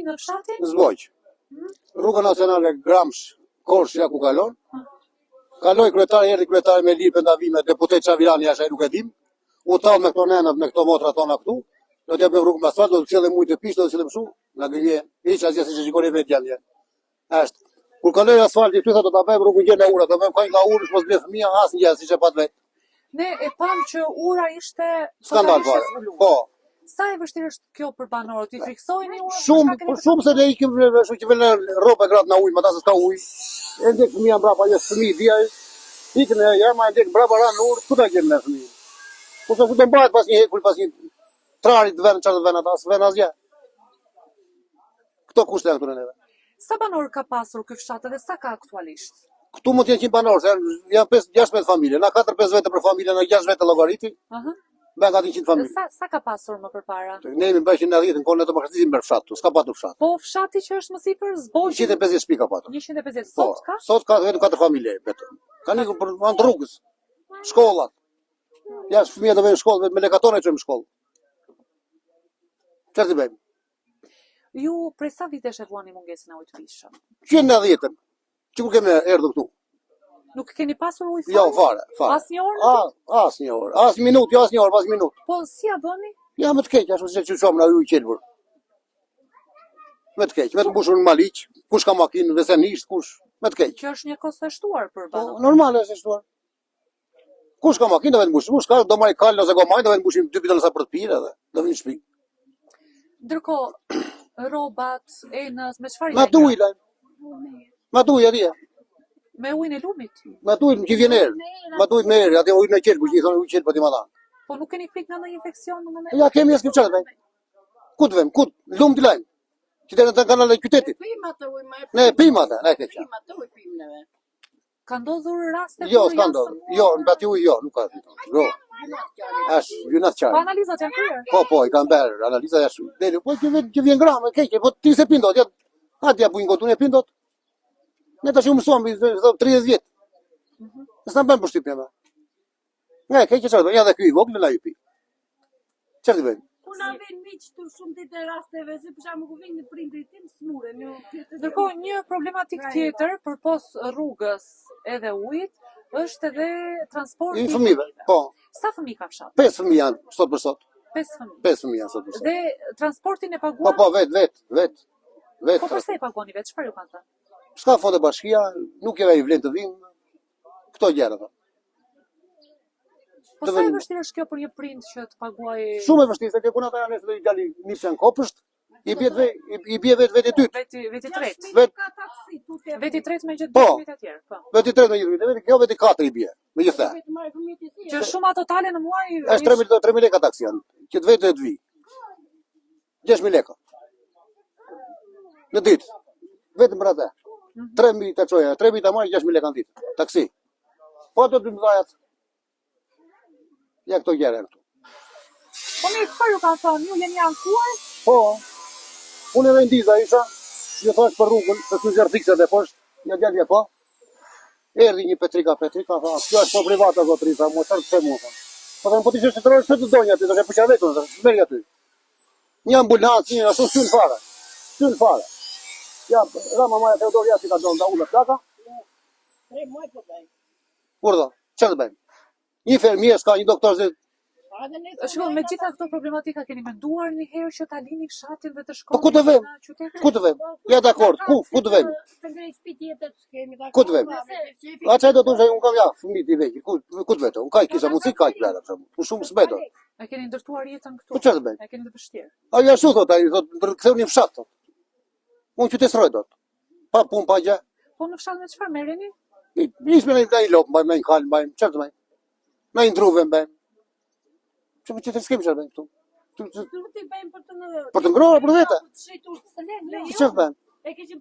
në fshatin? Në Zbogj. Rruga nacionale Gramsh, Korsh, ja ku kalon. Kaloj kryetari, erdhi kryetari me lirë pendavime, deputet Çavirani jashtë nuk e dim. U tall me këto nenat, me këto motra tona këtu. Do t'japim rrugë me asfalt, do të cilëm ujë të pish, do të cilëm kështu. Na gënje, hiç asgjë siç e shikoni vetë janë. Është. Kur kaloj asfalti këtu thotë do ta bëjmë rrugën gjë me ura, do bëjmë kaj nga urës, mos blet fëmia asnjë siç e pat vetë. Ne e pam që ura ishte skandal fare. Po. Sa e vështirë është kjo për banorët? I friksojnë urën? Shumë se ne ikim ashtu që vënë rroba gratë na ujë, më tasë ka ujë. E ndek fëmia mbrapa, jo fëmijë dia. Ikën e jema ndek mbrapa ran urë, ku ta gjen me fëmijë. Po sa do mbahet pas një hekull, pas një trarit vën çfarë vën ata, vën asgjë. Kto kushte janë këtu në neve? Sa banor ka pasur ky fshat dhe sa ka aktualisht? Këtu mund të jenë 100 banorë, janë 5-16 familje, na 4-5 vete për familje, na 6 vete llogariti. Bën gati 100 familje. Sa ka pasur më përpara? Ne jemi mbajtur në 10 në kohën e demokracisë me fshat, s'ka patur fshat. Po fshati që është më sipër Zbogj 150 shtëpi ka patur. 150 sot ka? Sot ka vetëm 4 familje vetëm. Kanë ikur për anë rrugës. Shkollat. Ja, fëmijët do vënë në shkollë, vetëm me lekatone çojmë në shkollë. Çfarë të bëjmë? Ju prej sa vitesh e vuani mungesën e ujit të pishëm? Që në 10-ën. Që kur kemi erdhur këtu? Nuk keni pasur ujë fare? Jo, fare. Asnjë orë? Asnjë orë. As minutë, jo asnjë orë, pas minutë. Po si ja bëni? Ja më të keq, ashtu siç çojmë na ujë qelbur. Më të keq, më të mbushur në maliq, kush ka makinë, vesenisht, kush, më të keq. Kjo është një kohë e shtuar për banorët. Normale është e shtuar. Kush ka makinë do vetë mbush, kush ka do marrë kal ose gomaj do vetë mbushim 2 bidona sa për të pirë edhe do vinë në shtëpi. Ndërkohë, rrobat, enës, me çfarë? Ma duj lajm. Ma duj atje. Me ujin e lumit. Ma duj që vjen erë. Ma duj me erë, atë ujin e qelbut, që i thonë ujë qelbut i madhan. Po nuk keni frikë nga ndonjë infeksion në Ja kemi as çfarë bëjmë. Ku të vëm? Ku? Lum të lajm. Që deri në kanalin e qytetit. Ne pim atë, ne këtë. Ka ndodhur raste? Jo, s'ka ndodhur. Jo, në bati ujë jo, nuk ka. Jo. Junat çaj. Po analizat janë kryer? Po, i kanë bërë, analiza jashtë. Deri, po që vjen gramë, keq, po ti se pindot, ja. Atja bujnë gotun e pindot. Ne tash u mësuam 30 vjet. S'na bën përshtypje më. Ne, keq çfarë, ja dhe ky i vogël la i pi. Çfarë të bëjmë? Na vjen miq të shumë ditë rasteve, si për shembull ku vjen një prindrit tim smuren, Ndërkohë një problematik tjetër përpos rrugës edhe ujit është edhe transporti I fëmijëve. Po. Sa fëmijë ka fshat? 5 fëmijë janë sot për sot. 5 fëmijë. 5 fëmijë janë sot për sot. Dhe transportin e paguan? Po, vet. Po përse e paguani vetë? Çfarë ju kanë thënë? S'ka fonde bashkia, nuk e vlen të vinë. Këto gjëra. Po sa e vështirë është kjo për një prind që të paguajë? Shumë e vështirë, se kur ata janë se djali nisën kopësht, i bie vetë i dytë. Veti tretë. Veti tretë me gjithë fëmijët e tjerë, po. Veti tretë me gjithë, veti kjo veti 4 i bie, megjithatë. Që shuma totale në muaj është 3000 lekë taksi janë, që të vetë të vi. 6000 lekë. Në ditë. Vetëm për atë. 3000 ta çoja, 3000 ta marr 6000 lekë në ditë. Taksi. Po do të mbajat. Ja këto gjëra këtu. Po mirë, çfarë ju kanë thënë? Ju jeni ankuar? Po. Unë edhe ndiza isha, ju thash për rrugën, se këtu zjarr fikse dhe poshtë, ja djalja po. Erdhi një Petrika, tha, kjo është po private zotëri, tha, mos çfarë të them unë. Po them po ti je shtetëror, çfarë të donja ti, do të pushja vetëm, merri aty. Një ambulancë, një ashtu syn fare. Syn fare. Ja, rama maja Teodor ja si ka dhënë ulla plaka. 3 muaj po bëj. Urdhë, çfarë të bëjmë? Një fermier s'ka, një doktor se Shkon me gjitha këto problematika keni menduar një herë që ta lini fshatin dhe të shkoni? Po ku të vëm? Ku të vëm? Ja dakord, ku të vëm? Të ngrej shtëpi tjetër s'kemi dakord. Ku të vëm? A çaj do të thonë un kam ja, fëmijë i vegjël. Ku të vetë? Un kaj kisha mundsi kaj plera për shembull. Po shumë s'bëj dot. E keni ndërtuar jetën këtu? Po çfarë të bëjmë? E keni të vështirë. Ai ashtu thot, ai thot, ktheuni në fshat thot. Un qytetëroj dot. Pa punë pa gjë. Po në fshat me çfarë merreni? Nisme në ai lop, mbaj me një kal, mbaj. Çfarë të bëjmë? Na i ndruve mbaj. Çfarë që të skemi çfarë bëjmë këtu? Nuk i bëjmë për të Për të ngrohur për vete. Shitur se ne. Çfarë bëjmë? E kishim